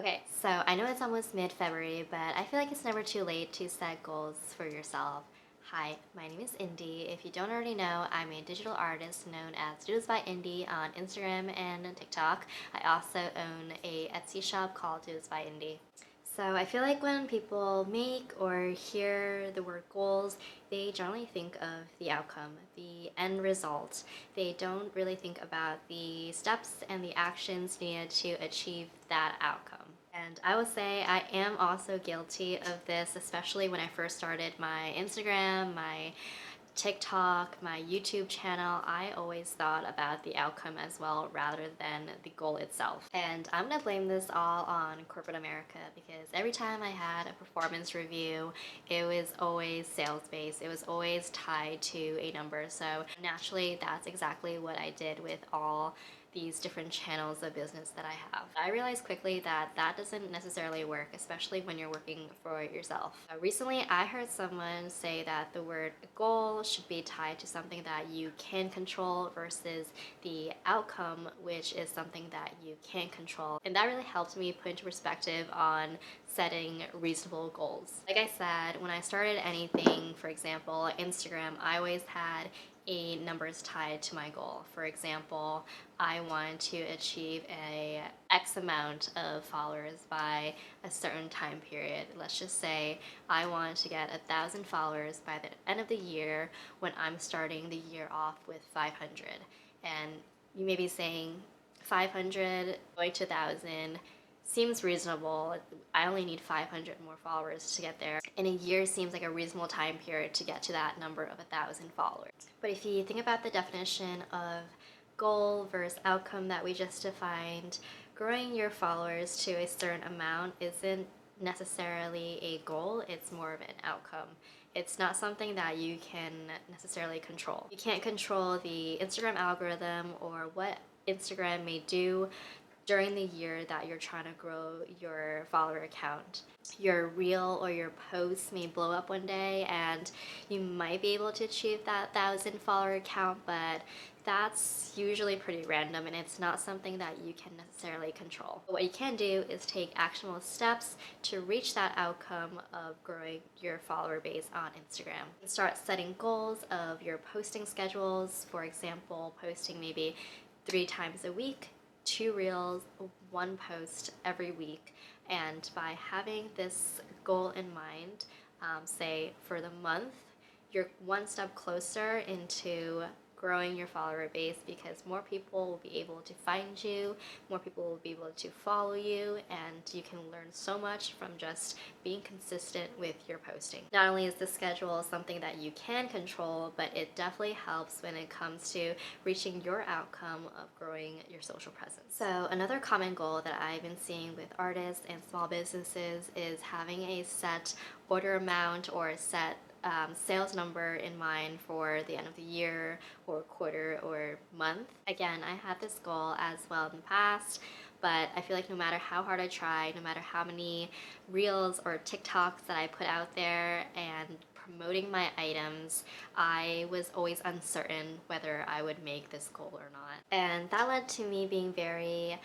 Okay, so I know it's almost mid-February, but I feel like it's never too late to set goals for yourself. Hi, my name is Indy. If you don't already know, I'm a digital artist known as Doodles by Indy on Instagram and TikTok. I also own a Etsy shop called Doodles by Indy. So I feel like when people make or hear the word goals, they generally think of the outcome, the end result. They don't really think about the steps and the actions needed to achieve that outcome. And I would say I am also guilty of this, especially when I first started my Instagram, my TikTok, my YouTube channel. I always thought about the outcome as well rather than the goal itself. And I'm gonna blame this all on corporate America because every time I had a performance review, it was always sales based. It was always tied to a number. So naturally, that's exactly what I did with all these different channels of business that I have. I realized quickly that that doesn't necessarily work, especially when you're working for yourself. Recently, I heard someone say that the word goal should be tied to something that you can control versus the outcome, which is something that you can't control. And that really helped me put into perspective on setting reasonable goals. Like I said, when I started anything, for example, Instagram, I always had a numbers tied to my goal. For example, I want to achieve a X amount of followers by a certain time period. Let's just say I want to get 1,000 followers by the end of the year when I'm starting the year off with 500. And you may be saying 500 going to 1,000 seems reasonable. I only need 500 more followers to get there. And a year seems like a reasonable time period to get to that number of 1,000 followers. But if you think about the definition of goal versus outcome that we just defined, growing your followers to a certain amount isn't necessarily a goal, it's more of an outcome. It's not something that you can necessarily control. You can't control the Instagram algorithm or what Instagram may do during the year that you're trying to grow your follower account. Your reel or your post may blow up one day and you might be able to achieve that 1,000 follower count, but that's usually pretty random and it's not something that you can necessarily control. But what you can do is take actionable steps to reach that outcome of growing your follower base on Instagram. Start setting goals of your posting schedules, for example, posting maybe 3 times a week, 2 reels, 1 post every week. And by having this goal in mind, say for the month, you're one step closer into growing your follower base because more people will be able to find you, more people will be able to follow you, and you can learn so much from just being consistent with your posting. Not only is the schedule something that you can control, but it definitely helps when it comes to reaching your outcome of growing your social presence. So another common goal that I've been seeing with artists and small businesses is having a set order amount or a set sales number in mind for the end of the year or quarter or month. Again, I had this goal as well in the past, but I feel like no matter how hard I try, no matter how many reels or TikToks that I put out there and promoting my items, I was always uncertain whether I would make this goal or not. And that led to me being very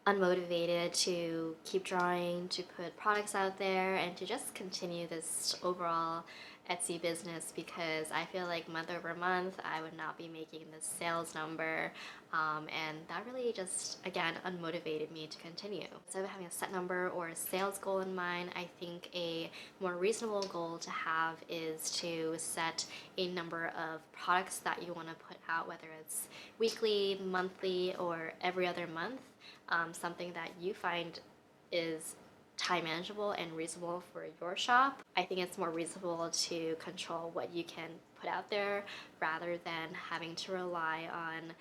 unmotivated to keep drawing, to put products out there, and to just continue this overall Etsy business because I feel like month over month I would not be making this sales number, and that really just again unmotivated me to continue. Instead of having a set number or a sales goal in mind, I think a more reasonable goal to have is to set a number of products that you want to put out, whether it's weekly, monthly, or every other month. Something that you find is time manageable and reasonable for your shop. I think it's more reasonable to control what you can put out there rather than having to rely on,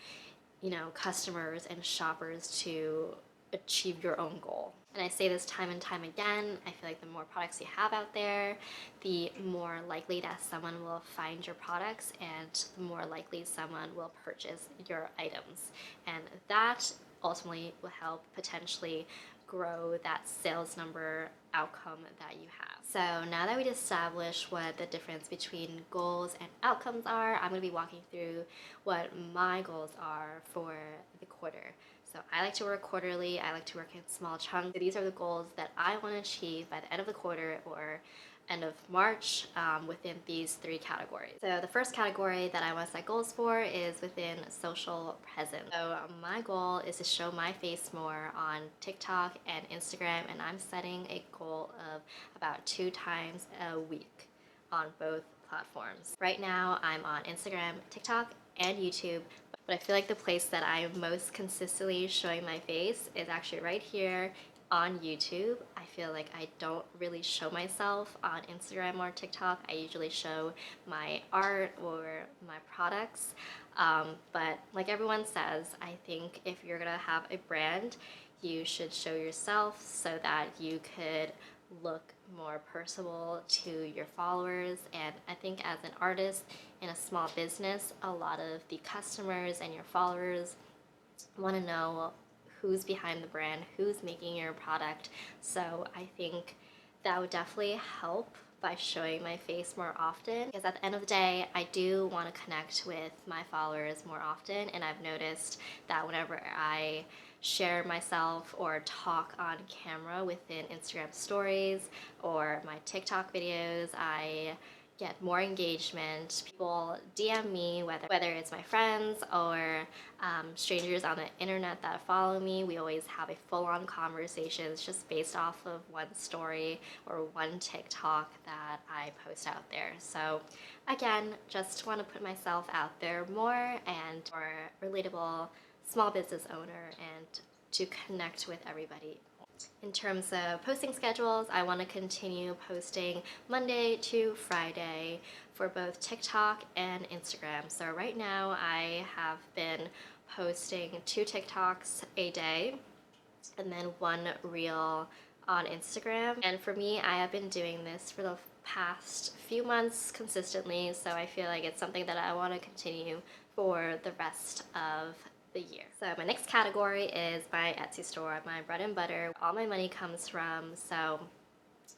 customers and shoppers to achieve your own goal. And I say this time and time again, I feel like the more products you have out there, the more likely that someone will find your products and the more likely someone will purchase your items. And that ultimately will help potentially grow that sales number outcome that you have. So now that we established what the difference between goals and outcomes are, I'm going to be walking through what my goals are for the quarter. So I like to work quarterly, I like to work in small chunks. These are the goals that I want to achieve by the end of the quarter or end of March within these 3 categories. So the first category that I want to set goals for is within social presence. So my goal is to show my face more on TikTok and Instagram, and I'm setting a goal of about 2 times a week on both platforms. Right now I'm on Instagram, TikTok, and YouTube, but I feel like the place that I'm most consistently showing my face is actually right here on YouTube. I feel like I don't really show myself on Instagram or TikTok. I usually show my art or my products. But like everyone says, I think if you're gonna have a brand, you should show yourself so that you could look more personable to your followers. And I think as an artist in a small business, a lot of the customers and your followers want to know who's behind the brand, who's making your product. So I think that would definitely help by showing my face more often, because at the end of the day I do want to connect with my followers more often, and I've noticed that whenever I share myself or talk on camera within Instagram stories or my TikTok videos, I get more engagement. People DM me, whether it's my friends or strangers on the internet that follow me. We always have a full-on conversations just based off of one story or one TikTok that I post out there. So again, just want to put myself out there more and more relatable small business owner and to connect with everybody. In terms of posting schedules, I want to continue posting Monday to Friday for both TikTok and Instagram. So right now I have been posting 2 TikToks a day and then 1 reel on Instagram. And for me, I have been doing this for the past few months consistently, so I feel like it's something that I want to continue for the rest of the year. So my next category is my Etsy store, my bread and butter, all my money comes from. So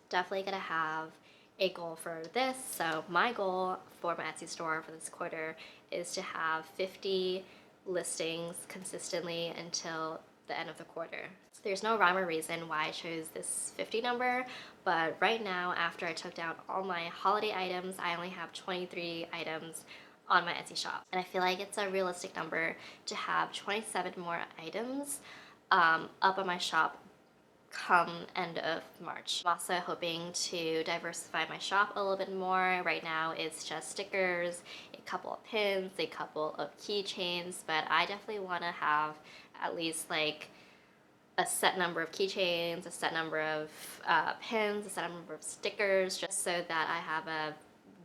definitely gonna have a goal for this. So my goal for my Etsy store for this quarter is to have 50 listings consistently until the end of the quarter. There's no rhyme or reason why I chose this 50 number, but right now, after I took down all my holiday items, I only have 23 items on my Etsy shop. And I feel like it's a realistic number to have 27 more items up on my shop come end of March. I'm also hoping to diversify my shop a little bit more. Right now it's just stickers, a couple of pins, a couple of keychains, but I definitely want to have at least like a set number of keychains, a set number of pins, a set number of stickers, just so that I have a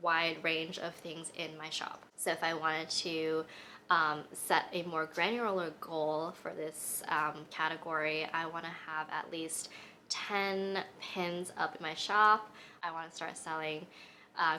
wide range of things in my shop. So if I wanted to set a more granular goal for this category, I want to have at least 10 pins up in my shop. I want to start selling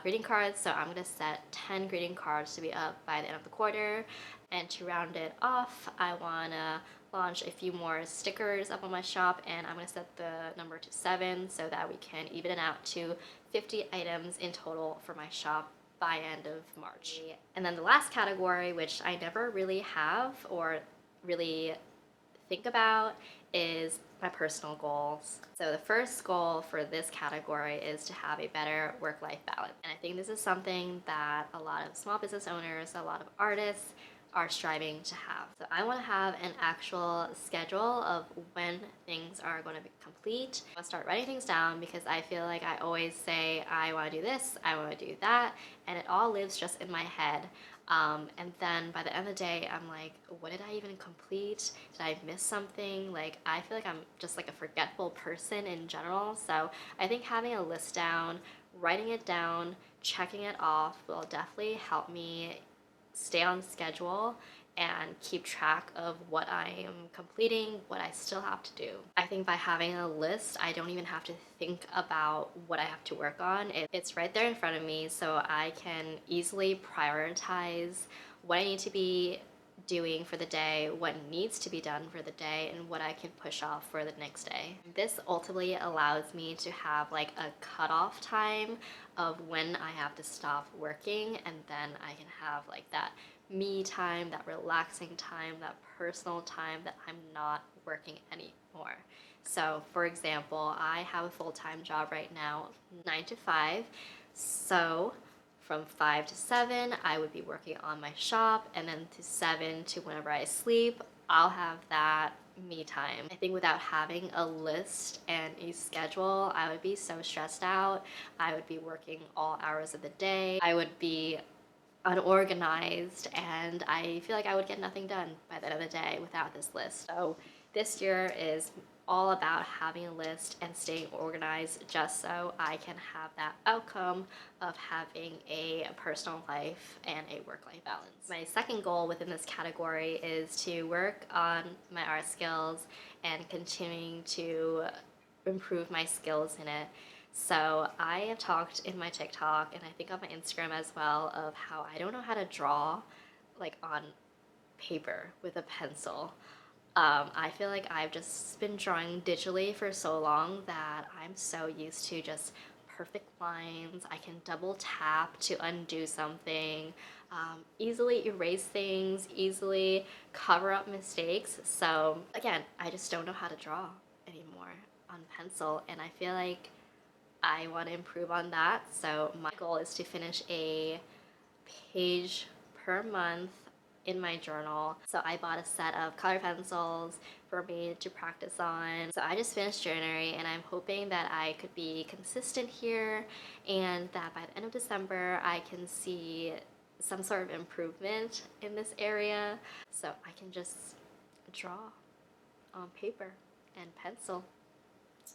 greeting cards, so I'm going to set 10 greeting cards to be up by the end of the quarter. And to round it off, I want to launch a few more stickers up on my shop, and I'm going to set the number to 7 so that we can even it out to 50 items in total for my shop by end of March. And then the last category, which I never really have or really think about, is my personal goals. So the first goal for this category is to have a better work-life balance. And I think this is something that a lot of small business owners, a lot of artists are striving to have. So I want to have an actual schedule of when things are going to be complete. I want to start writing things down because I feel like I always say I want to do this, I want to do that, and it all lives just in my head. And then by the end of the day, I'm like, what did I even complete? Did I miss something? Like, I feel like I'm just like a forgetful person in general. So I think having a list down, writing it down, checking it off will definitely help me stay on schedule and keep track of what I am completing, what I still have to do. I think by having a list, I don't even have to think about what I have to work on. It's right there in front of me, so I can easily prioritize what I need to be doing for the day, what needs to be done for the day, and what I can push off for the next day. This ultimately allows me to have like a cutoff time of when I have to stop working, and then I can have like that me time, that relaxing time, that personal time that I'm not working anymore. So, for example, I have a full-time job right now, 9 to 5. So, from 5 to 7, I would be working on my shop, and then to 7 to whenever I sleep, I'll have that me time. I think without having a list and a schedule, I would be so stressed out. I would be working all hours of the day. I would be unorganized, and I feel like I would get nothing done by the end of the day without this list. So this year is all about having a list and staying organized just so I can have that outcome of having a personal life and a work-life balance. My second goal within this category is to work on my art skills and continuing to improve my skills in it. So I have talked in my TikTok and I think on my Instagram as well of how I don't know how to draw like on paper with a pencil. I feel like I've just been drawing digitally for so long that I'm so used to just perfect lines. I can double tap to undo something, easily erase things, easily cover up mistakes. So again, I just don't know how to draw anymore on pencil, and I feel like I want to improve on that. So my goal is to finish a page per month in my journal. So I bought a set of color pencils for me to practice on. So I just finished January, and I'm hoping that I could be consistent here and that by the end of December I can see some sort of improvement in this area so I can just draw on paper and pencil.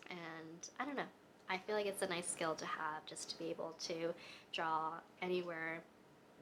And I don't know, I feel like it's a nice skill to have, just to be able to draw anywhere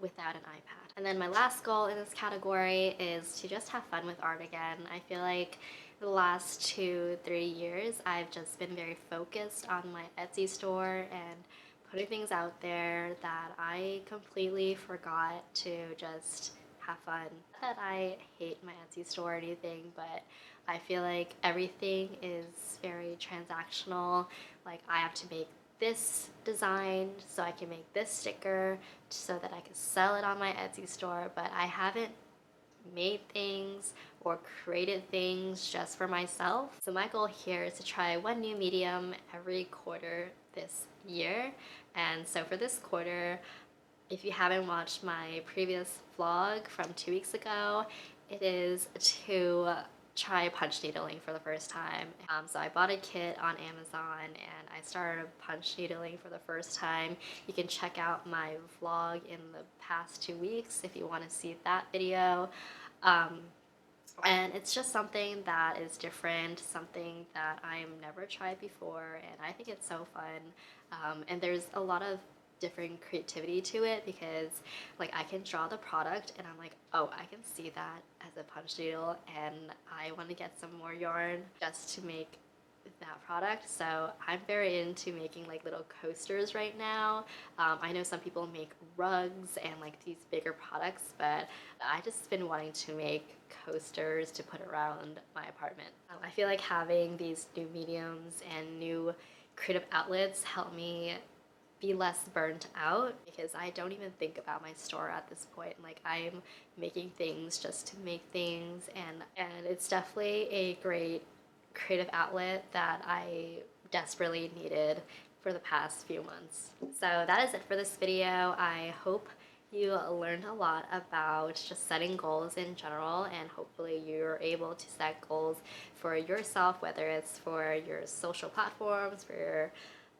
without an iPad. And then my last goal in this category is to just have fun with art again. I feel like the last 2-3 years I've just been very focused on my Etsy store and putting things out there that I completely forgot to just have fun. Not that I hate my Etsy store or anything, but I feel like everything is very transactional. Like I have to make this design so I can make this sticker so that I can sell it on my Etsy store, but I haven't made things or created things just for myself. So my goal here is to try one new medium every quarter this year. And so for this quarter, if you haven't watched my previous vlog from 2 weeks ago, it is to try punch needling for the first time. So I bought a kit on Amazon and I started punch needling for the first time. You can check out my vlog in the past 2 weeks if you want to see that video. And it's just something that is different, something that I've never tried before, and I think it's so fun. And there's a lot of different creativity to it because like I can draw the product and I'm like, oh, I can see that as a punch needle and I want to get some more yarn just to make that product. So I'm very into making like little coasters right now. I know some people make rugs and like these bigger products, but I just been wanting to make coasters to put around my apartment. I feel like having these new mediums and new creative outlets help me be less burnt out because I don't even think about my store at this point. Like I'm making things just to make things, and it's definitely a great creative outlet that I desperately needed for the past few months. So that is it for this video. I hope you learned a lot about just setting goals in general, and hopefully you're able to set goals for yourself, whether it's for your social platforms, for your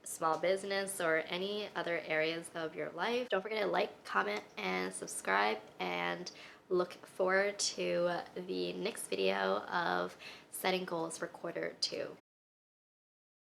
small business, or any other areas of your life. Don't forget to like, comment, and subscribe, and look forward to the next video of setting goals for quarter 2.